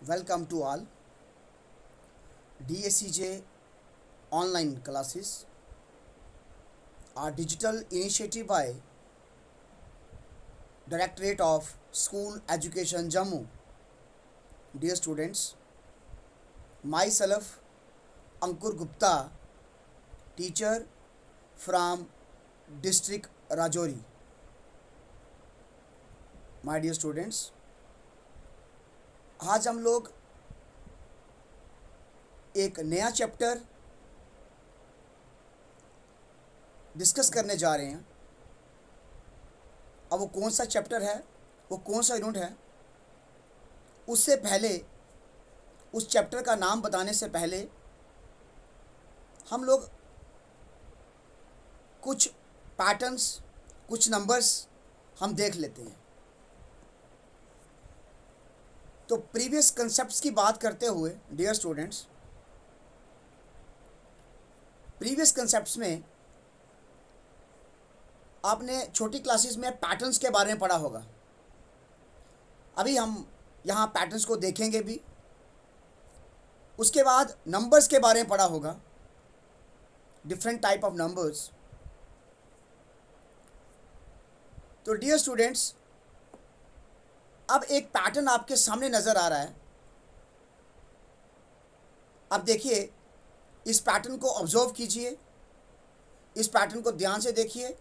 Welcome to all. DSCJ online classes are digital initiative by Directorate of School Education Jammu. Dear students, myself Ankur Gupta, teacher from district Rajouri. My dear students, आज हम लोग एक नया chapter discuss करने जा रहे हैं। अब वो कौन सा चैप्टर है, वो कौन सा यूनिट है, उससे पहले, उस चैप्टर का नाम बताने से पहले हम लोग कुछ पैटर्न्स, कुछ नंबर्स हम देख लेते हैं। तो प्रीवियस कंसेप्ट्स की बात करते हुए डियर स्टूडेंट्स, प्रीवियस कंसेप्ट्स में आपने छोटी क्लासेस में पैटर्न्स के बारे में पढ़ा होगा। अभी हम यहाँ पैटर्न्स को देखेंगे भी। उसके बाद नंबर्स के बारे में पढ़ा होगा, डिफरेंट टाइप ऑफ नंबर्स। तो डियर स्टूडेंट्स, अब एक पैटर्न आपके सामने नज़र आ रहा है। अब देखिए, इस पैटर्न को ऑब्जर्व कीजिए, इस पैटर्न को ध्यान से देखिए।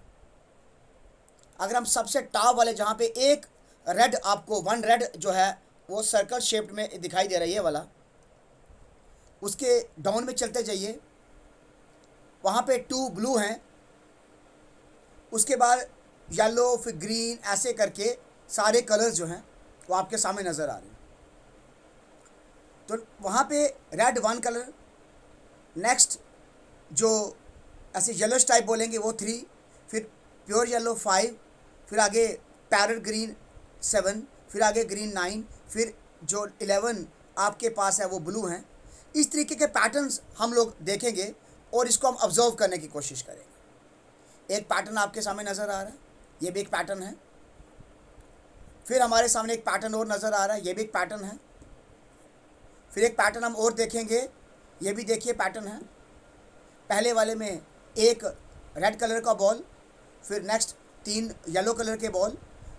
अगर हम सबसे टॉप वाले, जहाँ पे एक रेड, आपको वन रेड जो है वो सर्कल शेप्ड में दिखाई दे रही है वाला, उसके डाउन में चलते जाइए, वहाँ पे टू ब्लू हैं, उसके बाद येलो, फिर ग्रीन, ऐसे करके सारे कलर्स जो हैं वो आपके सामने नज़र आ रहे हैं। तो वहाँ पे रेड वन कलर, नेक्स्ट जो ऐसे येलोश टाइप बोलेंगे वो 3, फिर प्योर येलो 5, फिर आगे पैरेट ग्रीन 7, फिर आगे ग्रीन 9, फिर जो 11 आपके पास है वो ब्लू हैं। इस तरीके के पैटर्न्स हम लोग देखेंगे और इसको हम ऑब्जर्व करने की कोशिश करेंगे। एक पैटर्न आपके सामने नज़र आ रहा है, ये भी एक पैटर्न है। फिर हमारे सामने एक पैटर्न और नज़र आ रहा है, ये भी एक पैटर्न है। फिर एक पैटर्न हम और देखेंगे, ये भी देखिए पैटर्न है। पहले वाले में एक रेड कलर का बॉल, फिर नेक्स्ट 3 येलो कलर के बॉल,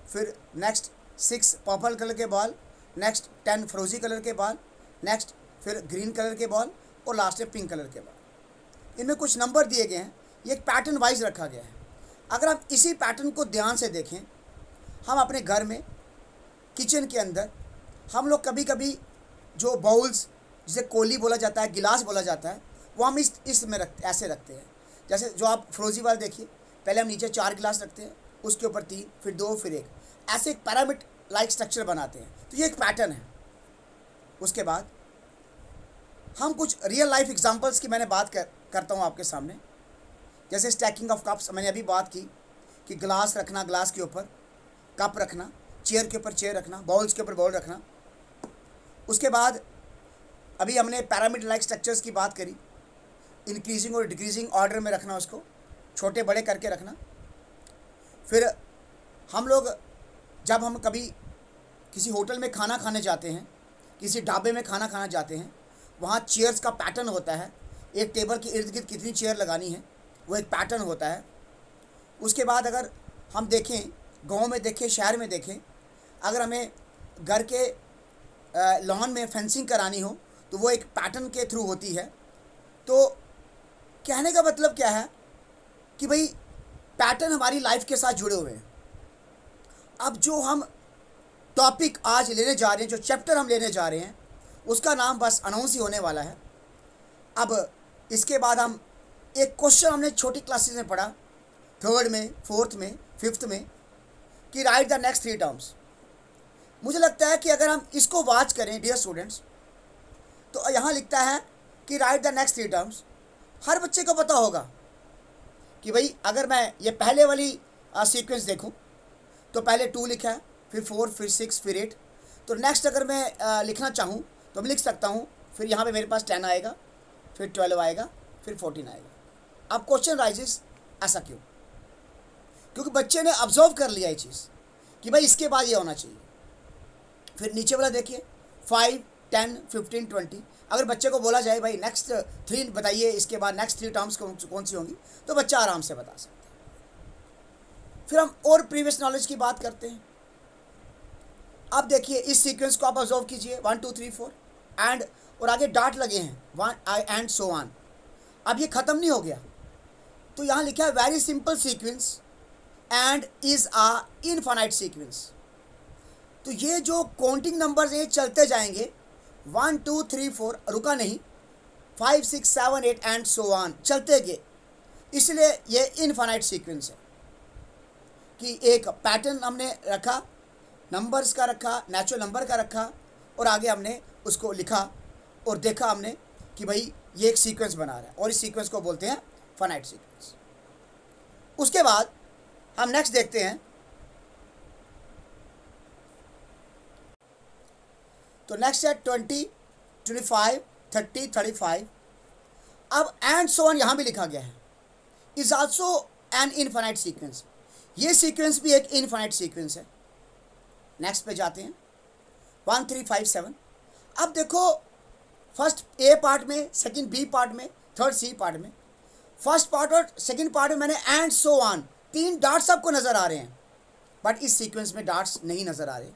फिर नेक्स्ट 6 पर्पल कलर के बॉल, नेक्स्ट 10 फ्रोजी कलर के बॉल, नेक्स्ट फिर ग्रीन कलर के बॉल और लास्ट में पिंक कलर के बॉल। इनमें कुछ नंबर दिए गए हैं, ये एक पैटर्न वाइज रखा गया है। अगर आप इसी पैटर्न को ध्यान से देखें, हम अपने घर में किचन के अंदर हम लोग कभी कभी जो बाउल्स, जिसे कोली बोला जाता है, गिलास बोला जाता है, वो हम इस में ऐसे रखते हैं। जैसे जो आप फ्रोजी वाले देखिए, पहले हम नीचे 4 गिलास रखते हैं, उसके ऊपर 3, फिर 2, फिर 1, ऐसे एक पिरामिड लाइक स्ट्रक्चर बनाते हैं। तो ये एक पैटर्न है। उसके बाद हम कुछ रियल लाइफ एग्जांपल्स की मैंने बात करता हूँ आपके सामने। जैसे स्टैकिंग ऑफ कप्स, मैंने अभी बात की कि ग्लास रखना, ग्लास के ऊपर कप रखना, चेयर के ऊपर चेयर रखना, बाउल्स के ऊपर बाउल रखना। उसके बाद अभी हमने पिरामिड लाइक स्ट्रक्चर्स की बात करी, इंक्रीजिंग और डिक्रीजिंग ऑर्डर में रखना, उसको छोटे बड़े करके रखना। फिर हम लोग जब हम कभी किसी होटल में खाना खाने जाते हैं, किसी ढाबे में खाना खाना जाते हैं, वहाँ चेयर्स का पैटर्न होता है। एक टेबल के इर्द गिर्द कितनी चेयर लगानी है, वो एक पैटर्न होता है। उसके बाद अगर हम देखें, गांव में देखें, शहर में देखें, अगर हमें घर के लॉन में फेंसिंग करानी हो तो वो एक पैटर्न के थ्रू होती है। तो कहने का मतलब क्या है कि भाई पैटर्न हमारी लाइफ के साथ जुड़े हुए हैं। अब जो हम टॉपिक आज लेने जा रहे हैं, जो चैप्टर हम लेने जा रहे हैं, उसका नाम बस अनाउंस ही होने वाला है। अब इसके बाद हम एक क्वेश्चन हमने छोटी क्लासेस में पढ़ा, 3rd में, 4th में, 5th में, कि राइट द नेक्स्ट 3 टर्म्स। मुझे लगता है कि अगर हम इसको वॉच करें डियर स्टूडेंट्स, तो यहाँ लिखता है कि राइट द नेक्स्ट 3 टर्म्स। हर बच्चे को पता होगा कि भाई अगर मैं ये पहले वाली सीक्वेंस देखूं तो पहले 2 लिखा है, फिर 4, फिर 6, फिर 8। तो नेक्स्ट अगर मैं लिखना चाहूँ तो मैं लिख सकता हूँ, फिर यहाँ पे मेरे पास 10 आएगा, फिर 12 आएगा, फिर 14 आएगा। अब क्वेश्चन राइजेस, ऐसा क्यों? क्योंकि बच्चे ने ऑब्जर्व कर लिया ये चीज़ कि भाई इसके बाद ये होना चाहिए। फिर नीचे वाला देखिए 5, 10, 15, 20, अगर बच्चे को बोला जाए भाई नेक्स्ट 3 बताइए, इसके बाद नेक्स्ट 3 टर्म्स कौन सी होंगी, तो बच्चा आराम से बता सकता है। फिर हम और प्रीवियस नॉलेज की बात करते हैं। अब देखिए इस सीक्वेंस को आप ऑब्जर्व कीजिए 1 2 3 4 एंड, और आगे डॉट लगे हैं 1 आई एंड सो ऑन। अब ये ख़त्म नहीं हो गया, तो यहाँ लिखा है very simple sequence and is a infinite sequence. तो ये जो काउंटिंग नंबर्स हैं चलते जाएंगे 1 2 3 4, रुका नहीं, 5 6 7 8 एंड सो ऑन चलते गए, इसलिए ये इनफाइनाइट सीक्वेंस है कि एक पैटर्न हमने रखा, नंबर्स का रखा, नेचुरल नंबर का रखा, और आगे हमने उसको लिखा और देखा हमने कि भाई ये एक सीक्वेंस बना रहा है, और इस सीक्वेंस को बोलते हैं फाइनाइट सीक्वेंस। उसके बाद हम नेक्स्ट देखते हैं, तो नेक्स्ट है 20, 25, 30, 35। अब एंड सो ऑन यहाँ भी लिखा गया है, is also an infinite sequence. ये सीक्वेंस भी एक इनफाइनाइट सीक्वेंस है। नेक्स्ट पे जाते हैं 1 3 5 7। अब देखो फर्स्ट ए पार्ट में, सेकंड बी पार्ट में, थर्ड सी पार्ट में, फर्स्ट पार्ट और सेकंड पार्ट में मैंने एंड सो ऑन 3 डॉट्स आपको नज़र आ रहे हैं, बट इस सीक्वेंस में डॉट्स नहीं नज़र आ रहे।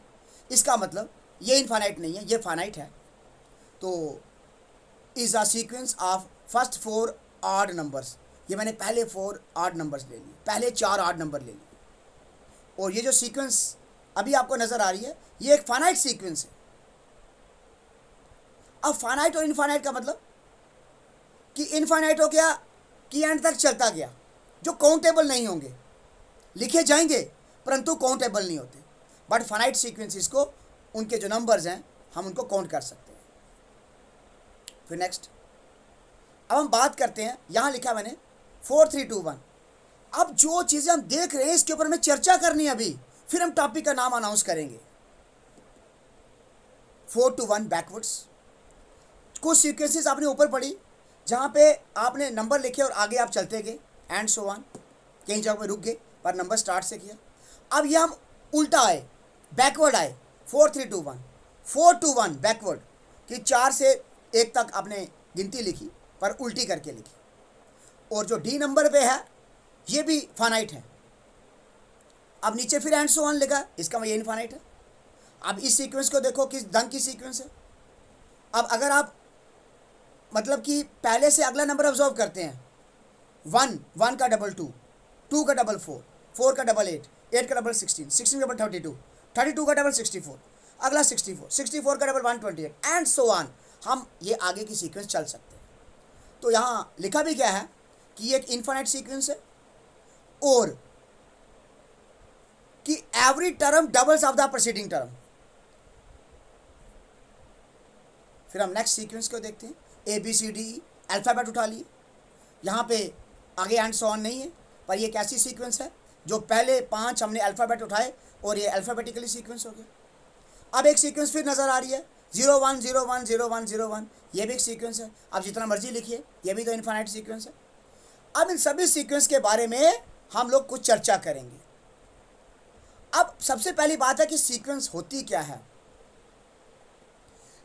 इसका मतलब ये इनफाइनाइट नहीं है, ये फाइनाइट है। तो is a sequence of first 4 odd numbers. ये मैंने पहले 4 ऑड नंबर्स ले लिए, पहले 4 ऑड नंबर ले लिए, और ये जो सीक्वेंस अभी आपको नज़र आ रही है ये एक फाइनाइट सीक्वेंस है। अब फाइनाइट और इनफाइनाइट का मतलब कि इनफाइनाइट हो गया कि एंड तक चलता गया, जो काउंटेबल नहीं होंगे, लिखे जाएंगे परंतु काउंटेबल नहीं होते, बट फाइनाइट सीक्वेंसेस को उनके जो नंबर्स हैं हम उनको काउंट कर सकते हैं। फिर नेक्स्ट अब हम बात करते हैं, यहाँ लिखा मैंने 4 3 2 1। अब जो चीज़ें हम देख रहे हैं इसके ऊपर हमें चर्चा करनी है अभी, फिर हम टॉपिक का नाम अनाउंस करेंगे। 4 to 1 बैकवर्ड्स, कुछ सीक्वेंसेस आपने ऊपर पढ़ी जहाँ पे आपने नंबर लिखे और आगे आप चलते गए एंड सो ऑन, कहीं जगह पे रुक गए पर नंबर स्टार्ट से किया। अब ये हम उल्टा आए, बैकवर्ड आए, 4 3 2 1, 4 to 1 बैकवर्ड, कि 4 से 1 तक आपने गिनती लिखी पर उल्टी करके लिखी। और जो डी नंबर पे है ये भी फाइनाइट है। अब नीचे फिर एंड सो ऑन लिखा, इसका मतलब ये इनफाइनाइट है। अब इस सीक्वेंस को देखो किस ढंग की सीक्वेंस है। अब अगर आप मतलब कि पहले से अगला नंबर ऑब्जर्व करते हैं, 1 1 का डबल 2, 2 का डबल 4, 4 का डबल 8, 8 का डबल 16, 16 का डबल 32, 32 का डबल 64, अगला 64, 64 का डबल 128 एंड सो ऑन। हम ये आगे की सीक्वेंस चल सकते हैं। तो यहाँ लिखा भी क्या है कि ये एक इनफाइनाइट सीक्वेंस है और कि every term doubles of the preceding term. फिर हम नेक्स्ट सीक्वेंस को देखते हैं, A B C D alphabet उठा लिए, यहाँ पे आगे एंड सो ऑन नहीं है, पर ये कैसी सीक्वेंस है जो पहले 5 हमने अल्फ़ाबेट उठाए और ये अल्फ़ाबेटिकली सीक्वेंस हो गया। अब एक सीक्वेंस फिर नज़र आ रही है 0 1 0 1 0 1 0 1, ये भी एक सीक्वेंस है। अब जितना मर्जी लिखिए, ये भी तो इनफाइनाइट सीक्वेंस है। अब इन सभी सीक्वेंस के बारे में हम लोग कुछ चर्चा करेंगे। अब सबसे पहली बात है कि सीक्वेंस होती क्या है।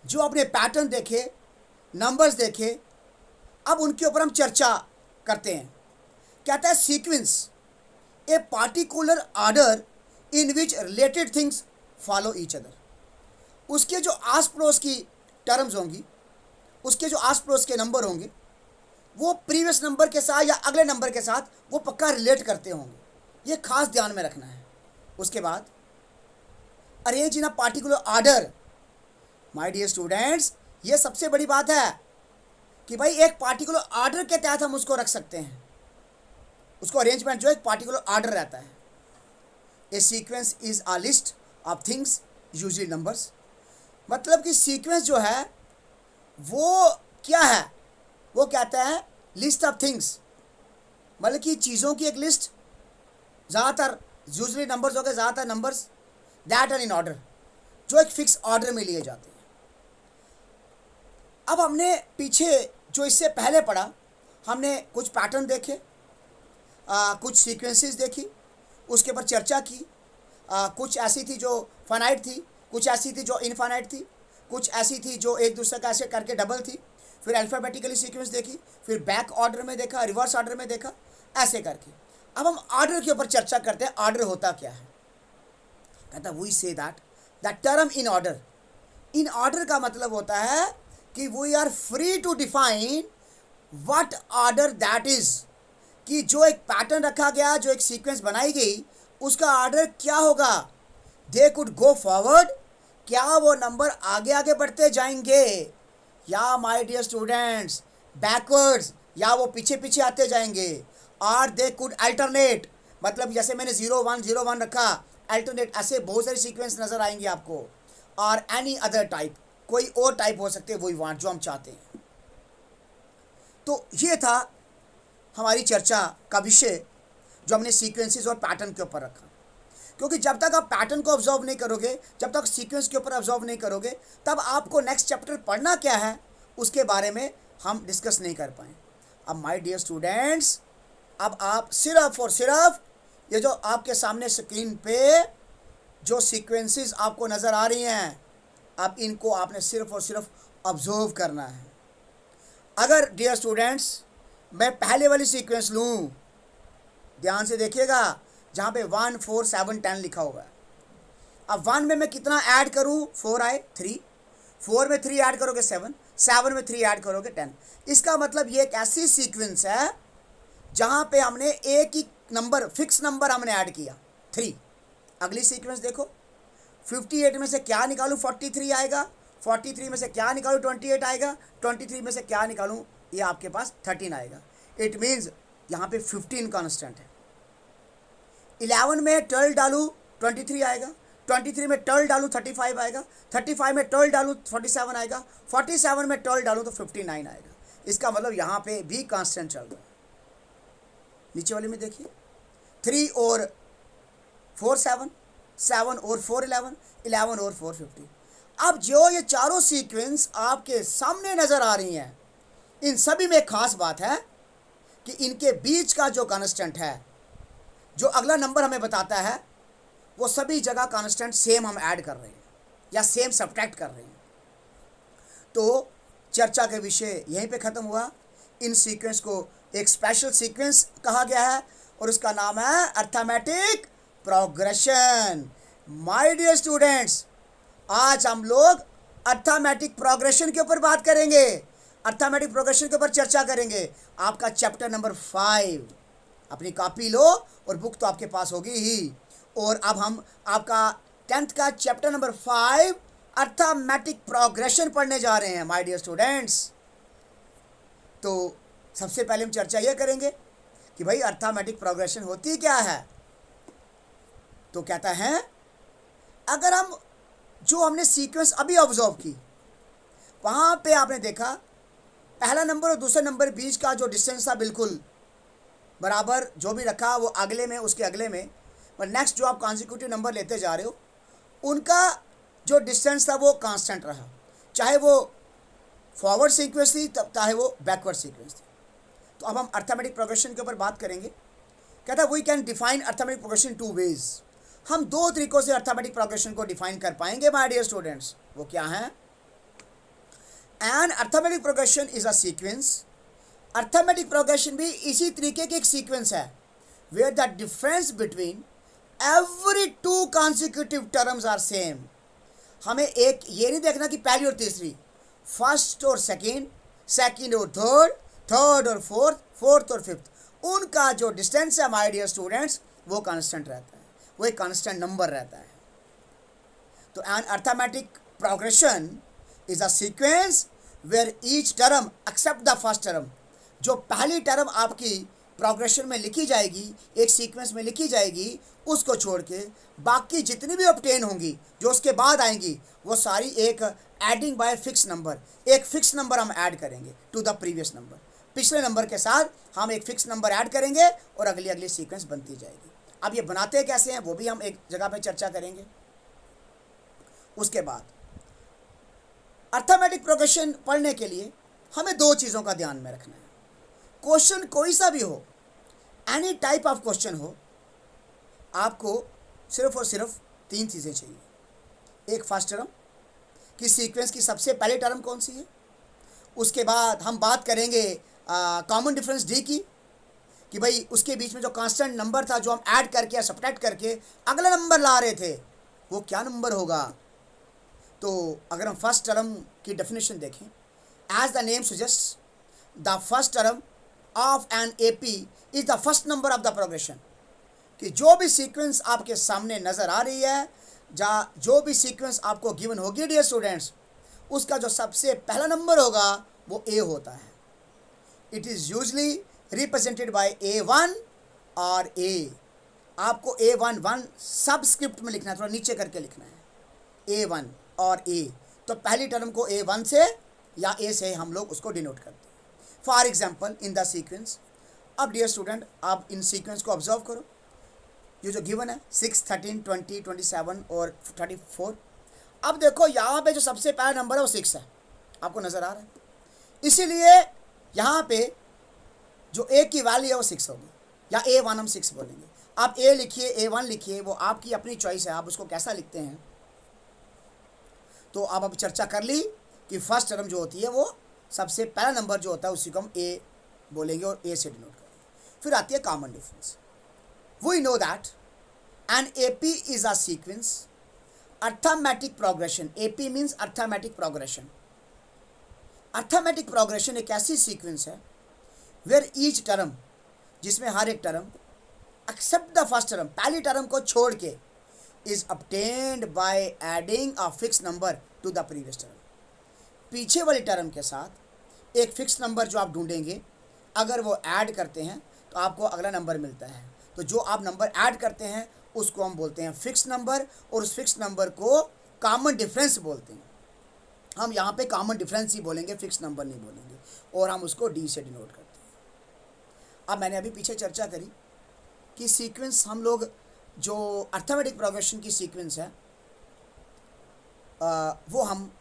जो अपने पैटर्न देखे, नंबर्स देखे, अब उनके ऊपर हम चर्चा करते हैं। कहता है sequence a particular order in which related things follow each other. उसके जो आस पड़ोस की टर्म्स होंगी, उसके जो आस पड़ोस के नंबर होंगे, वो प्रीवियस नंबर के साथ या अगले नंबर के साथ वो पक्का रिलेट करते होंगे। ये खास ध्यान में रखना है। उसके बाद arrange in a particular order. My dear students, ये सबसे बड़ी बात है कि भाई एक पार्टिकुलर ऑर्डर के तहत हम उसको रख सकते हैं। उसको अरेंजमेंट जो एक पार्टिकुलर ऑर्डर रहता है। A sequence is a list of things usually numbers. मतलब कि सीक्वेंस जो है वो क्या है, वो कहता है लिस्ट ऑफ थिंग्स, मतलब कि चीज़ों की एक लिस्ट, ज़्यादातर यूजली नंबर्स हो गए, ज़्यादातर numbers that are in order, जो एक फिक्स ऑर्डर में लिए जाते हैं। अब हमने पीछे जो इससे पहले पढ़ा, हमने कुछ पैटर्न देखे, कुछ सीक्वेंसेस देखी, उसके ऊपर चर्चा की। कुछ ऐसी थी जो फाइनाइट थी, कुछ ऐसी थी जो इनफाइनाइट थी, कुछ ऐसी थी जो एक दूसरे का ऐसे करके डबल थी, फिर अल्फ़ाबेटिकली सीक्वेंस देखी, फिर बैक ऑर्डर में देखा, रिवर्स ऑर्डर में देखा, ऐसे करके। अब हम ऑर्डर के ऊपर चर्चा करते हैं, ऑर्डर होता क्या है। कहता we say that term in order, in order का मतलब होता है कि we are free to define what order that is, कि जो एक पैटर्न रखा गया, जो एक सीक्वेंस बनाई गई, उसका ऑर्डर क्या होगा। दे कुड गो फॉरवर्ड, क्या वो नंबर आगे आगे बढ़ते जाएंगे, या माय डियर स्टूडेंट्स बैकवर्ड्स, या वो पीछे पीछे आते जाएंगे। और दे कुड अल्टरनेट, मतलब जैसे मैंने 0 1 0 1 रखा, अल्टरनेट, ऐसे बहुत सारे सीक्वेंस नज़र आएंगे आपको। और एनी अदर टाइप, कोई और टाइप हो सकते हैं, वही वांट जो हम चाहते हैं। तो ये था हमारी चर्चा का विषय, जो हमने सीक्वेंसेस और पैटर्न के ऊपर रखा। क्योंकि जब तक आप पैटर्न को ऑब्जर्व नहीं करोगे, जब तक सीक्वेंस के ऊपर ऑब्जर्व नहीं करोगे, तब आपको नेक्स्ट चैप्टर पढ़ना क्या है उसके बारे में हम डिस्कस नहीं कर पाए। अब माय डियर स्टूडेंट्स, अब आप सिर्फ और सिर्फ ये जो आपके सामने स्क्रीन पे जो सीक्वेंसेस आपको नज़र आ रही हैं, अब इनको आपने सिर्फ और सिर्फ ऑब्जर्व करना है। अगर डियर स्टूडेंट्स मैं पहले वाली सीक्वेंस लूँ, ध्यान से देखिएगा, जहाँ पे 1 4 7 10 लिखा हुआ है। अब 1 में मैं कितना ऐड करूँ, 4 आए 3, 4 में 3 ऐड करोगे 7, 7 में 3 ऐड करोगे 10। इसका मतलब ये एक ऐसी सीक्वेंस है जहाँ पे हमने एक ही नंबर, फिक्स नंबर हमने ऐड किया 3। अगली सीक्वेंस देखो, 58 में से क्या निकालूँ, 43 आएगा, 43 में से क्या निकालूँ, 28 आएगा, 23 में से क्या निकालूँ, ये आपके पास 13 आएगा। इट मीन्स यहाँ पे 15 कांस्टेंट है। 11 में 12 डालूँ 23 आएगा, 23 में 12 डालूँ 35 आएगा, 35 में 12 डालूँ 47 आएगा, 47 में 12 डालूँ तो 59 आएगा। इसका मतलब यहाँ पे भी कांस्टेंट चल रहा है। नीचे वाले में देखिए, 3 और 4 7, 7 और 4 11, 11 और 4 50। अब जो ये चारों सीक्वेंस आपके सामने नज़र आ रही हैं, इन सभी में खास बात है कि इनके बीच का जो कांस्टेंट है, जो अगला नंबर हमें बताता है, वो सभी जगह कांस्टेंट सेम हम ऐड कर रहे हैं या सेम सब्ट्रैक्ट कर रहे हैं। तो चर्चा के विषय यहीं पे ख़त्म हुआ। इन सीक्वेंस को एक स्पेशल सीक्वेंस कहा गया है और उसका नाम है arithmetic progression. My dear students, आज हम लोग अर्थमेटिक प्रोग्रेशन के ऊपर बात करेंगे, अर्थमेटिक प्रोग्रेशन के ऊपर चर्चा करेंगे। आपका चैप्टर नंबर 5, अपनी कॉपी लो और बुक तो आपके पास होगी ही। और अब हम आपका 10th का चैप्टर नंबर 5 अर्थमेटिक प्रोग्रेशन पढ़ने जा रहे हैं माय डियर स्टूडेंट्स। तो सबसे पहले हम चर्चा ये करेंगे कि भाई अर्थमेटिक प्रोग्रेशन होती क्या है। तो कहता है, अगर हम जो हमने सीक्वेंस अभी ऑब्जर्व की, वहाँ पे आपने देखा पहला नंबर और दूसरे नंबर बीच का जो डिस्टेंस था बिल्कुल बराबर, जो भी रखा वो अगले में उसके अगले में, पर नेक्स्ट जो आप कॉन्जिक्यूटिव नंबर लेते जा रहे हो उनका जो डिस्टेंस था वो कांस्टेंट रहा, चाहे वो फॉरवर्ड सीक्वेंस थी चाहे वो बैकवर्ड सीक्वेंस थी। तो अब हम अर्थमेटिक प्रोग्रेशन के ऊपर बात करेंगे। कहता है we can define arithmetic progression 2 ways. हम 2 तरीक़ों से अर्थमेटिक प्रोग्रेशन को डिफाइन कर पाएंगे माय डियर स्टूडेंट्स। वो क्या है? An arithmetic progression is a sequence. Arithmetic progression भी इसी तरीके की एक सीक्वेंस है where the difference between every 2 consecutive terms are same. हमें एक ये नहीं देखना कि पहली और तीसरी, फर्स्ट और सेकेंड, सेकेंड और थर्ड, थर्ड और फोर्थ, फोर्थ और फिफ्थ, उनका जो डिस्टेंस है माय डियर स्टूडेंट्स वो कांस्टेंट रहता है, वो एक कांस्टेंट नंबर रहता है। तो an arithmetic progression is a sequence where each term except the first term. जो पहली टर्म आपकी प्रोग्रेशन में लिखी जाएगी, एक सीक्वेंस में लिखी जाएगी, उसको छोड़ के बाकी जितनी भी ऑब्टेन होंगी जो उसके बाद आएंगी वो सारी एक एडिंग बाय फिक्स नंबर, एक फिक्स नंबर हम ऐड करेंगे टू द प्रीवियस नंबर। पिछले नंबर के साथ हम एक फिक्स नंबर ऐड करेंगे और अगली अगली सीक्वेंस बनती जाएगी। अब ये बनाते कैसे हैं वो भी हम एक जगह पे चर्चा करेंगे। उसके बाद अर्थमेटिक प्रोग्रेशन पढ़ने के लिए हमें 2 चीज़ों का ध्यान में रखना है। क्वेश्चन कोई सा भी हो, एनी टाइप ऑफ क्वेश्चन हो, आपको सिर्फ और सिर्फ 3 चीज़ें चाहिए। एक फर्स्ट टर्म कि सीक्वेंस की सबसे पहली टर्म कौन सी है। उसके बाद हम बात करेंगे कॉमन डिफरेंस डी की, कि भाई उसके बीच में जो कांस्टेंट नंबर था जो हम ऐड करके या सब्ट्रैक्ट करके अगला नंबर ला रहे थे वो क्या नंबर होगा। तो अगर हम फर्स्ट टर्म की डेफिनेशन देखें, as the name suggest the first term of an AP is the first number of the progression, कि जो भी सीक्वेंस आपके सामने नज़र आ रही है, जो भी सीक्वेंस आपको गिवन होगी डियर स्टूडेंट्स, उसका जो सबसे पहला नंबर होगा वो ए होता है। It is usually represented by A1 और A। आपको A1 सबस्क्रिप्ट में लिखना है, थोड़ा नीचे करके लिखना है, A1 और A। तो पहली टर्म को A1 से या A से हम लोग उसको डिनोट करते हैं। For example in the sequence, अब डियर स्टूडेंट आप इन सीक्वेंस को ऑब्जर्व करो, ये जो गिवन है 6, 13, 20, 27 और 34। अब देखो यहाँ पे जो सबसे पहला नंबर है वो 6 है, आपको नज़र आ रहा है, इसीलिए यहाँ पे जो A की वैल्यू है वो 6 होगी, या A1 हम 6 बोलेंगे। आप A लिखिए, A1 लिखिए, वो आपकी अपनी चॉइस है, आप उसको कैसा लिखते हैं। तो अब चर्चा कर ली कि फर्स्ट टर्म जो होती है वो सबसे पहला नंबर जो होता है उसी को हम A बोलेंगे और A से डिनोट करेंगे। फिर आती है common difference. We know that an AP is a sequence arithmetic progression. AP means arithmetic progression. Arithmetic progression एक ऐसी सीक्वेंस है वेयर ईच टर्म, जिसमें हर एक term except the first term, पहली टर्म को छोड़ के, is obtained by adding a fix number to the previous term. पीछे वाली टर्म के साथ एक फिक्स नंबर जो आप ढूंढेंगे, अगर वो ऐड करते हैं तो आपको अगला नंबर मिलता है। तो जो आप नंबर ऐड करते हैं उसको हम बोलते हैं फिक्स नंबर, और उस फिक्स नंबर को कॉमन डिफरेंस बोलते हैं। हम यहाँ पे कॉमन डिफरेंस ही बोलेंगे, फिक्स नंबर नहीं बोलेंगे, और हम उसको डी से डिनोट करते हैं। अब मैंने अभी पीछे चर्चा करी कि सीक्वेंस हम लोग जो अर्थमेटिक प्रोग्रेशन की सीक्वेंस है वो हम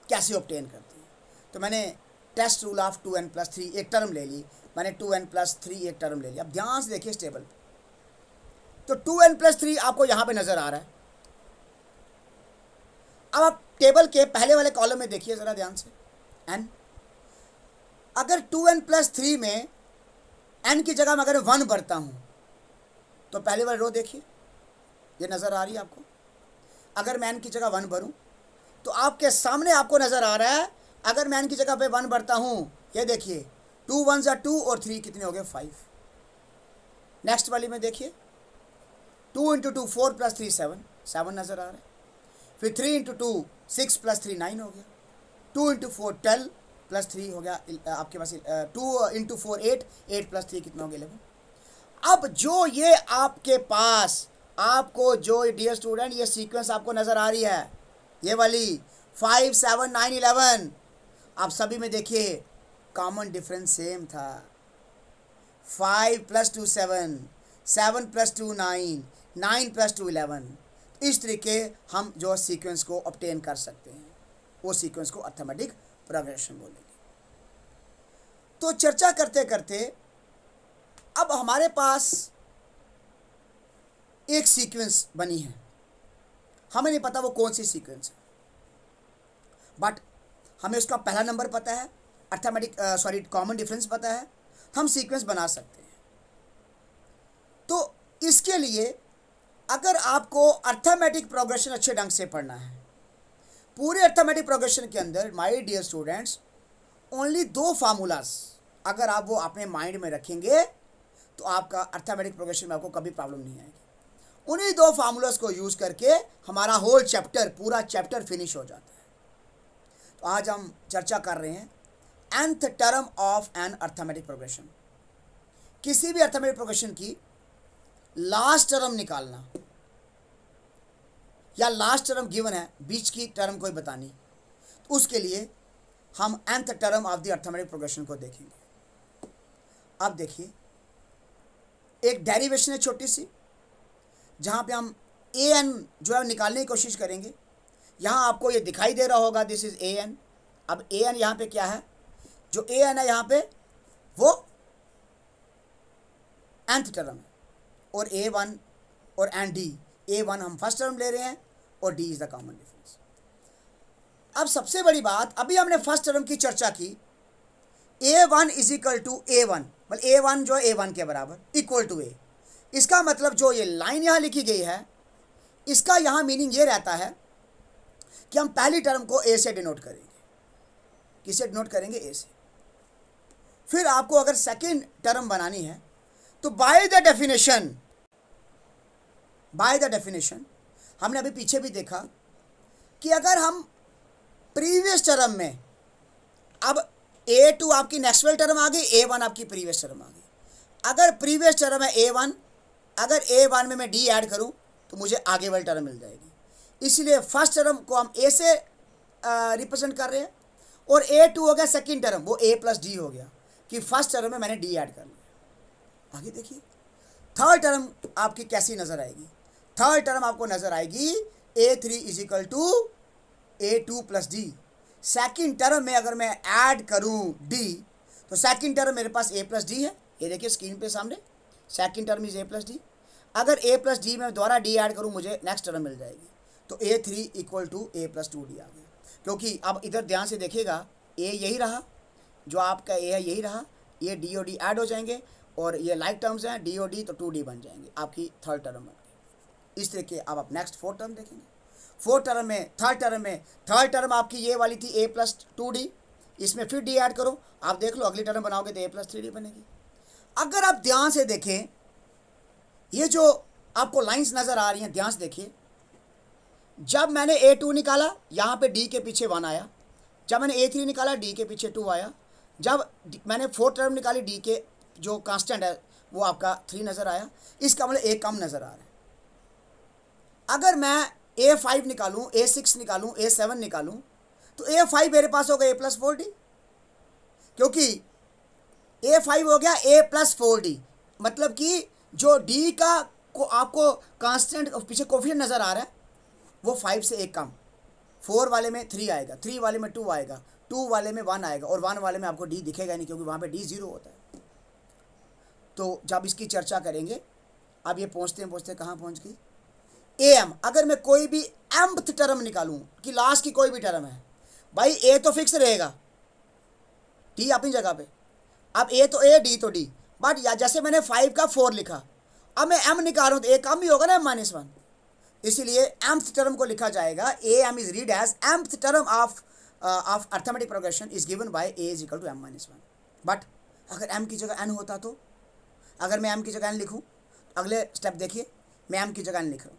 कैसे ऑब्टेन करते हैं। तो मैंने टेस्ट रूल ऑफ 2n+3 एक टर्म ले ली, मैंने 2n+3 एक टर्म ले लिया। अब ध्यान से देखिए इस टेबल पे, तो 2n+3 आपको यहाँ पे नज़र आ रहा है। अब आप टेबल के पहले वाले कॉलम में देखिए ज़रा ध्यान से, n। अगर 2n+3 में n की जगह में अगर 1 भरता हूँ तो पहले वाली रो देखिए, ये नज़र आ रही है आपको। अगर मैं n की जगह 1 भरूँ तो आपके सामने आपको नज़र आ रहा है, अगर मैं n की जगह पे 1 भरता हूँ, ये देखिए 2 1 2 और 3 कितने हो गए 5। नेक्स्ट वाली में देखिए 2 × 2 4 + 3 7 7 नज़र आ रहा है। फिर 3 × 2 6 + 3 9 हो गया। 2 × 4 12 + 3 हो गया आपके पास 2 × 4 8 8 + 3 कितना हो गया 11। अब जो ये आपके पास आपको जो डियर स्टूडेंट ये सीक्वेंस आपको नज़र आ रही है, ये वाली 5 7 9 11, आप सभी में देखिए कॉमन डिफरेंस सेम था। 5 + 2 7 7 + 2 9 9 + 2 11। इस तरीके हम जो सीक्वेंस को ऑब्टेन कर सकते हैं, वो सीक्वेंस को अर्थमेटिक प्रोग्रेशन बोलेंगे। तो चर्चा करते करते अब हमारे पास एक सीक्वेंस बनी है, हमें नहीं पता वो कौन सी सीक्वेंस है, बट हमें उसका पहला नंबर पता है, अर्थमेटिक कॉमन डिफरेंस पता है, तो हम सीक्वेंस बना सकते हैं। तो इसके लिए अगर आपको अर्थमेटिक प्रोग्रेशन अच्छे ढंग से पढ़ना है, पूरे अर्थमेटिक प्रोग्रेशन के अंदर my dear students only 2 formulas अगर आप वो अपने माइंड में रखेंगे तो आपका अर्थमेटिक प्रोग्रेशन में आपको कभी प्रॉब्लम नहीं आएगी। उन्हीं 2 फार्मूलाज को यूज़ करके हमारा होल चैप्टर, पूरा चैप्टर फिनिश हो जाता है। तो आज हम चर्चा कर रहे हैं nth term of an arithmetic progression. किसी भी अर्थमेटिक प्रोग्रेशन की लास्ट टर्म निकालना, या लास्ट टर्म गिवन है, बीच की टर्म कोई बतानी, तो उसके लिए हम nth term of the arithmetic progression को देखेंगे। अब देखिए एक डेरिवेशन है छोटी सी, जहाँ पे हम an जो है निकालने की कोशिश करेंगे। यहाँ आपको ये दिखाई दे रहा होगा, दिस इज an। अब an यहाँ पे क्या है, जो an है यहाँ पे वो nth टर्म है, और A1 और एंड D, A1 हम फर्स्ट टर्म ले रहे हैं और D is the common difference. अब सबसे बड़ी बात, अभी हमने फर्स्ट टर्म की चर्चा की, A1 is equal to A1, मतलब A1 जो है A1 के बराबर इक्वल टू A। इसका मतलब जो ये लाइन यहाँ लिखी गई है, इसका यहाँ मीनिंग ये रहता है कि हम पहली टर्म को A से डिनोट करेंगे। किसे डिनोट करेंगे? A से। फिर आपको अगर सेकेंड टर्म बनानी है तो बाय द डेफिनेशन हमने अभी पीछे भी देखा कि अगर हम प्रीवियस टर्म में, अब A2 आपकी नेक्स्ट टर्म आ गई, A1 आपकी प्रीवियस टर्म आ गई। अगर प्रीवियस टर्म है A1, अगर A1 में मैं D ऐड करूं तो मुझे आगे वाली टर्म मिल जाएगी। इसलिए फर्स्ट टर्म को हम A से रिप्रेजेंट कर रहे हैं, और A2 हो गया सेकेंड टर्म, वो A प्लस D हो गया कि फर्स्ट टर्म में मैंने D ऐड कर लिया। आगे देखिए थर्ड टर्म आपकी कैसी नज़र आएगी। थर्ड टर्म आपको नज़र आएगी A3 is equal to A2 plus D। Second term में अगर मैं ऐड करूं D, तो सेकेंड टर्म मेरे पास A प्लस D है, ये देखिए स्क्रीन पे सामने, second term is A plus D। अगर A प्लस D में दोबारा D ऐड करूं मुझे नेक्स्ट टर्म मिल जाएगी, तो A3 equal to A plus 2D आ गया। क्योंकि अब इधर ध्यान से देखिएगा, A यही रहा, जो आपका A है यही रहा, ये D और D ऐड हो जाएंगे और ये लाइक टर्म्स हैं D और D, तो 2D बन जाएंगे, आपकी थर्ड टर्म बन गई। इस तरह के अब आप नेक्स्ट फोर्थ टर्म देखेंगे। फोर्थ टर्म में थर्ड टर्म आपकी ये वाली थी A प्लस 2D, इसमें फिर D ऐड करो, आप देख लो अगली टर्म बनाओगे तो A प्लस 3D बनेगी। अगर आप ध्यान से देखें, ये जो आपको लाइंस नज़र आ रही हैं, ध्यान से देखिए, जब मैंने A2 निकाला यहाँ पे D के पीछे 1 आया, जब मैंने A3 निकाला D के पीछे 2 आया, जब मैंने फोर्थ टर्म निकाली D के जो कांस्टेंट है वो आपका 3 नज़र आया, इसका मतलब A कम नज़र आ रहा है। अगर मैं A5 निकालूं, A6 निकालूं, A7 निकालूं, तो A5 मेरे पास होगा A प्लस 4D, क्योंकि A5 हो गया A प्लस 4D, मतलब कि जो D का को आपको कांस्टेंट पीछे कोफिशिएंट नज़र आ रहा है वो 5 से एक कम, 4 वाले में 3 आएगा, 3 वाले में 2 आएगा, 2 वाले में 1 आएगा, और 1 वाले में आपको D दिखेगा नहीं, क्योंकि वहाँ पे D 0 होता है। तो जब इसकी चर्चा करेंगे, अब ये पहुँचते कहाँ पहुँच गई, AM। अगर मैं कोई भी mth टर्म निकालूं कि लास्ट की कोई भी टर्म है, भाई A तो फिक्स रहेगा, D अपनी जगह पे, अब A तो A, D तो D, बट या जैसे मैंने 5 का 4 लिखा, अब मैं M निकाल रहा हूँ तो A कम ही होगा ना, -1, इसलिए mth टर्म को लिखा जाएगा AM is read as mth term of arithmetic progression is given by A is equal to M-1। But अगर M की जगह N होता, तो अगर मैं M की जगह N लिखूँ, अगले स्टेप देखिए, मैं M की जगह N लिख रहा हूँ,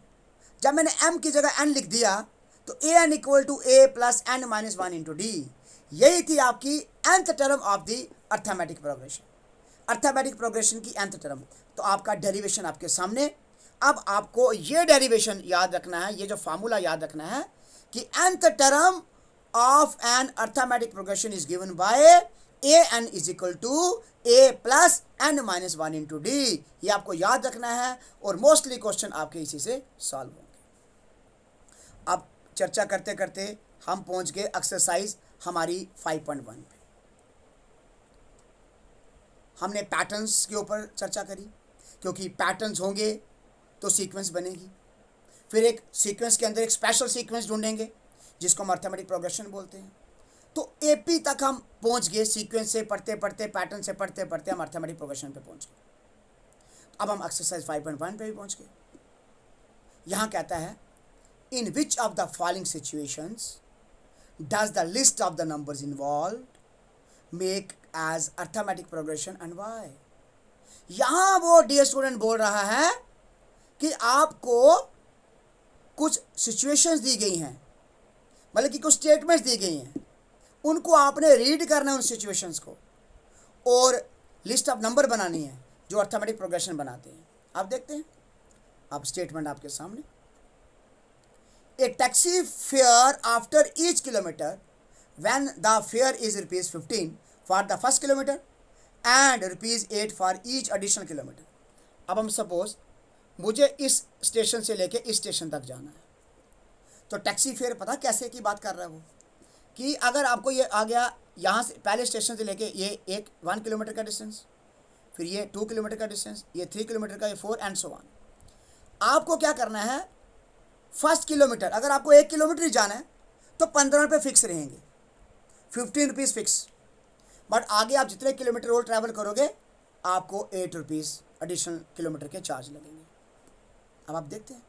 जब मैंने M की जगह N लिख दिया तो AN equal to A plus N-1 into D। यही थी आपकी nth term of the arithmetic progression, arithmetic progression की nth टर्म। तो आपका डेरिवेशन आपके सामने। अब आपको ये डेरिवेशन याद रखना है, ये जो फार्मूला याद रखना है कि nth term of an arithmetic progression is given by AN is equal to A plus N-1 into D। ये आपको याद रखना है, और मोस्टली क्वेश्चन आपके इसी से सॉल्व होंगे। अब चर्चा करते करते हम पहुंच गए एक्सरसाइज हमारी 5.1 पे। हमने पैटर्न्स के ऊपर चर्चा करी, क्योंकि पैटर्न्स होंगे तो सीक्वेंस बनेगी, फिर एक सीक्वेंस के अंदर एक स्पेशल सीक्वेंस ढूंढेंगे जिसको हम अर्थमेटिक प्रोग्रेशन बोलते हैं। तो AP तक हम पहुंच गए, सीक्वेंस से पढ़ते पढ़ते, पैटर्न से पढ़ते पढ़ते हम अर्थमेटिक प्रोग्रेशन पे पहुंच गए। अब हम एक्सरसाइज 5.1 पे भी पहुंच गए। यहाँ कहता है, in which of the following situations does the list of the numbers involved make as arithmetic progression and why. यहाँ वो डियर स्टूडेंट बोल रहा है कि आपको कुछ सिचुएशंस दी गई हैं, मतलब कि कुछ स्टेटमेंट्स दी गई हैं, उनको आपने रीड करना है उन सिचुएशंस को, और लिस्ट ऑफ नंबर बनानी है जो अर्थमेटिक प्रोग्रेशन बनाते हैं। आप देखते हैं, अब स्टेटमेंट आपके सामने, a taxi fare after each kilometre when the fare is ₹15 for the first kilometre and ₹8 for each additional kilometre. अब हम सपोज मुझे इस स्टेशन से लेके इस स्टेशन तक जाना है, तो टैक्सी फेयर पता कैसे की बात कर रहा है वो, कि अगर आपको ये आ गया यहाँ से पहले स्टेशन से लेके ये 1 किलोमीटर का डिस्टेंस, फिर ये 2 किलोमीटर का डिस्टेंस, ये 3 किलोमीटर का, ये 4 एंड सो ऑन। आपको क्या करना है, फर्स्ट किलोमीटर, अगर आपको 1 किलोमीटर ही जाना है तो 15 रुपये फिक्स रहेंगे, 15 रुपीज़ फिक्स। बट आगे आप जितने किलोमीटर रोड ट्रैवल करोगे आपको 8 रुपीज़ एडिशनल किलोमीटर के चार्ज लगेंगे। अब आप देखते हैं,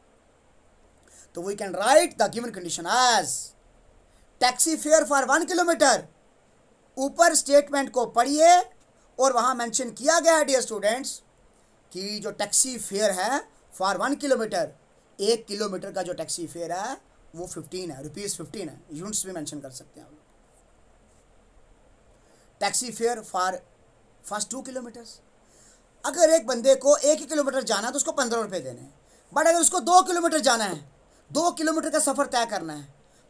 तो we can write the given condition as taxi fare for 1 kilometre. ऊपर स्टेटमेंट को पढ़िए और वहां मेंशन किया गया है डियर स्टूडेंट्स कि जो टैक्सी फेयर है फॉर 1 किलोमीटर, 1 किलोमीटर का जो टैक्सी फेयर है वो 15 है, ₹15 है। यूनिट्स भी मेंशन कर सकते हैं आप लोग। Taxi fare for first 2 kilometres, अगर एक बंदे को 1 ही किलोमीटर जाना है तो उसको 15 रुपये देने हैं। बट अगर उसको 2 किलोमीटर जाना है, 2 किलोमीटर का सफ़र तय करना है,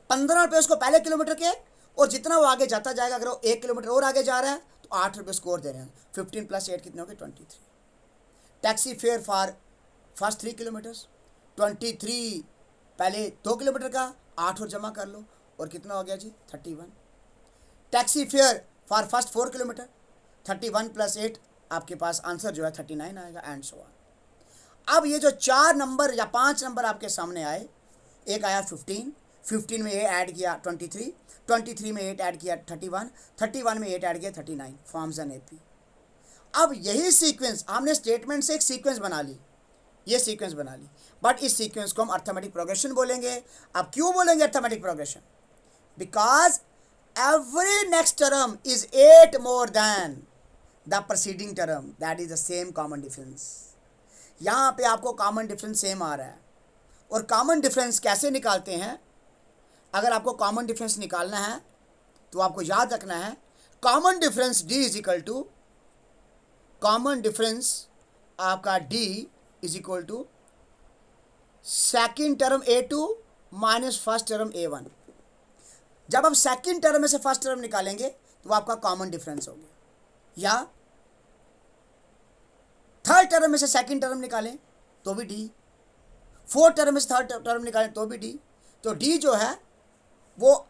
15 रुपये उसको पहले किलोमीटर के, और जितना वो आगे जाता जाएगा, अगर वो 1 किलोमीटर और आगे जा रहा है तो 8 रुपये स्कोर दे रहे हैं। 15 + 8 कितने हो गए? 23। Taxi fare for first 3 kilometres, 23 पहले 2 किलोमीटर का, 8 और जमा कर लो और कितना हो गया जी? 31। Taxi fare for first 4 kilometre, 31 + 8 आपके पास आंसर जो है 39 आएगा, एंड सो ऑन। अब ये जो 4 नंबर या 5 नंबर आपके सामने आए, एक आया 15, 15 में ये ऐड किया 23, 23 में 8 ऐड किया 31, 31 में 8 ऐड किया 39, फॉर्म्स एन एपी। अब यही सीक्वेंस हमने स्टेटमेंट से एक सीक्वेंस बना ली, ये सीक्वेंस बना ली, बट इस सीक्वेंस को हम अर्थमेटिक प्रोग्रेशन बोलेंगे। अब क्यों बोलेंगे arithmetic progression? Because every next term is 8 more than the preceding term, that is the same common difference। यहाँ पे आपको कॉमन डिफरेंस सेम आ रहा है, और कॉमन डिफरेंस कैसे निकालते हैं? अगर आपको कॉमन डिफरेंस निकालना है तो आपको याद रखना है common difference D is equal to, common difference आपका D is equal to second term A2 minus first term A1। जब आप सेकंड टर्म में से फर्स्ट टर्म निकालेंगे तो आपका कॉमन डिफरेंस हो गया, या थर्ड टर्म में से सेकंड टर्म निकालें तो भी डी, फोर्थ टर्म में से थर्ड टर्म निकालें तो भी डी। तो डी जो है वो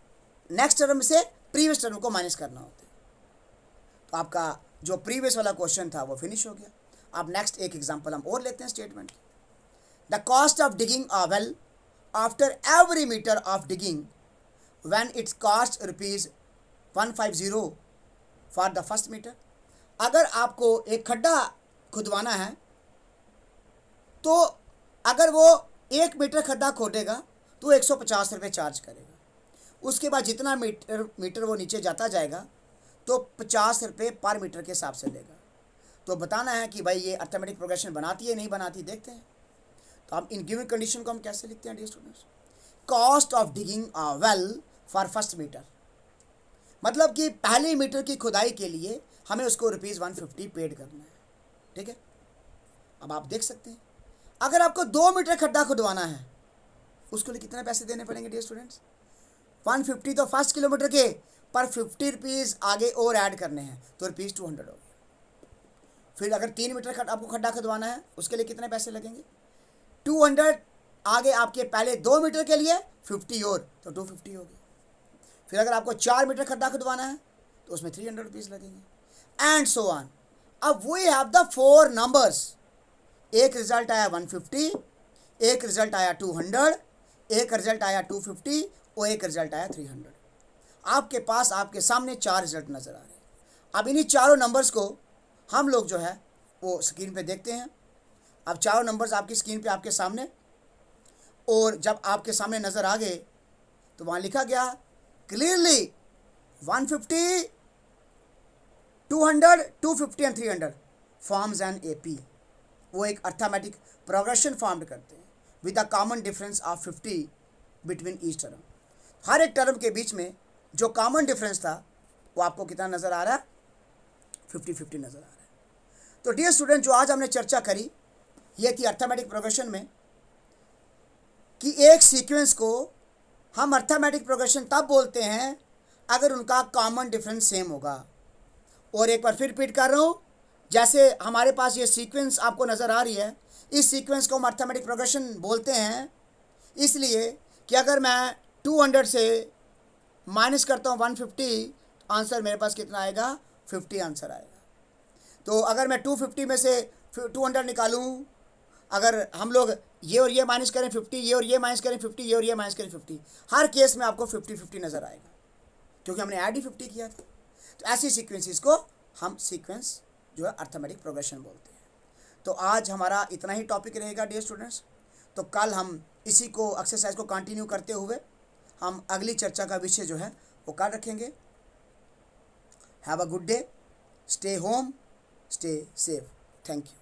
नेक्स्ट टर्म से प्रीवियस टर्म को माइनस करना होता है। तो आपका जो प्रीवियस वाला क्वेश्चन था वो फिनिश हो गया। अब नेक्स्ट एक एग्जांपल हम और लेते हैं statement. The cost of digging a well after every metre of digging when it costs ₹150 for the first meter। अगर आपको एक खड्डा खुदवाना है तो अगर वो 1 मीटर खड्डा खोदेगा तो 150 रुपये चार्ज करेगा। उसके बाद जितना मीटर वो नीचे जाता जाएगा तो 50 रुपये पर मीटर के हिसाब से लेगा। तो बताना है कि भाई ये अर्थमेटिक प्रोग्रेशन बनाती है नहीं बनाती, देखते हैं। तो हम इन गिवन कंडीशन को हम कैसे लिखते हैं dear students? Cost of digging a well for first metre, मतलब कि पहले मीटर की खुदाई के लिए हमें उसको ₹150 पेड करना है, ठीक है। अब आप देख सकते हैं अगर आपको 2 मीटर खड्डा खुदवाना है उसके लिए कितने पैसे देने पड़ेंगे डियर स्टूडेंट्स? 150 तो फर्स्ट किलोमीटर के, पर 50 रुपीज़ आगे और ऐड करने हैं तो ₹200 हो गया। फिर अगर 3 मीटर आपको खड्डा खुदवाना है उसके लिए कितने पैसे लगेंगे? 200 आगे आपके पहले 2 मीटर के लिए 50 और तो 250 हो गया। फिर अगर आपको 4 मीटर खड्डा खुदवाना है तो उसमें 300 रुपीज़ लगेंगे, एंड सो ऑन। अब वी हैव द 4 नंबर्स, एक रिजल्ट आया 150, एक रिजल्ट आया 200, एक रिजल्ट आया 250 और एक रिजल्ट आया 300। आपके पास आपके सामने 4 रिजल्ट नज़र आ रहे हैं। अब इन्हीं चारों नंबर्स को हम लोग जो है वो स्क्रीन पे देखते हैं। अब चारों नंबर्स आपकी स्क्रीन पे आपके सामने, और जब आपके सामने नज़र आ गए तो वहाँ लिखा गया clearly 150, 200, 250 and 300 forms an AP. वो एक अर्थमेटिक प्रोग्रेशन फॉर्म करते हैं with a common difference of 50 between each term. हर एक टर्म के बीच में जो कॉमन डिफरेंस था वो आपको कितना नज़र आ रहा है? 50-50 नज़र आ रहा है। तो डियर स्टूडेंट, जो आज हमने चर्चा करी ये थी अर्थमेटिक प्रोग्रेशन में कि एक सीक्वेंस को हम अर्थमेटिक प्रोग्रेशन तब बोलते हैं अगर उनका कॉमन डिफरेंस सेम होगा। और एक बार फिर रिपीट कर रहा हूँ, जैसे हमारे पास ये सीक्वेंस आपको नज़र आ रही है, इस सीक्वेंस को हम अर्थमेटिक प्रोग्रेशन बोलते हैं इसलिए कि अगर मैं 200 से माइनस करता हूँ 150, आंसर मेरे पास कितना आएगा? 50 आंसर आएगा। तो अगर मैं 250 में से 200 निकालूँ अगर हम लोग ये और ये माइनस करें 50, ये और ये माइनस करें 50, ये और ये माइनस करें 50, हर केस में आपको 50-50 नज़र आएगा, क्योंकि हमने ऐड ही 50 किया था। तो ऐसी सीक्वेंसेस को हम सीक्वेंस जो है अर्थमेटिक प्रोग्रेशन बोलते हैं। तो आज हमारा इतना ही टॉपिक रहेगा डियर स्टूडेंट्स। तो कल हम इसी को एक्सरसाइज को कंटिन्यू करते हुए हम अगली चर्चा का विषय जो है वो कर रखेंगे। Have a good day, stay home, stay safe, thank you.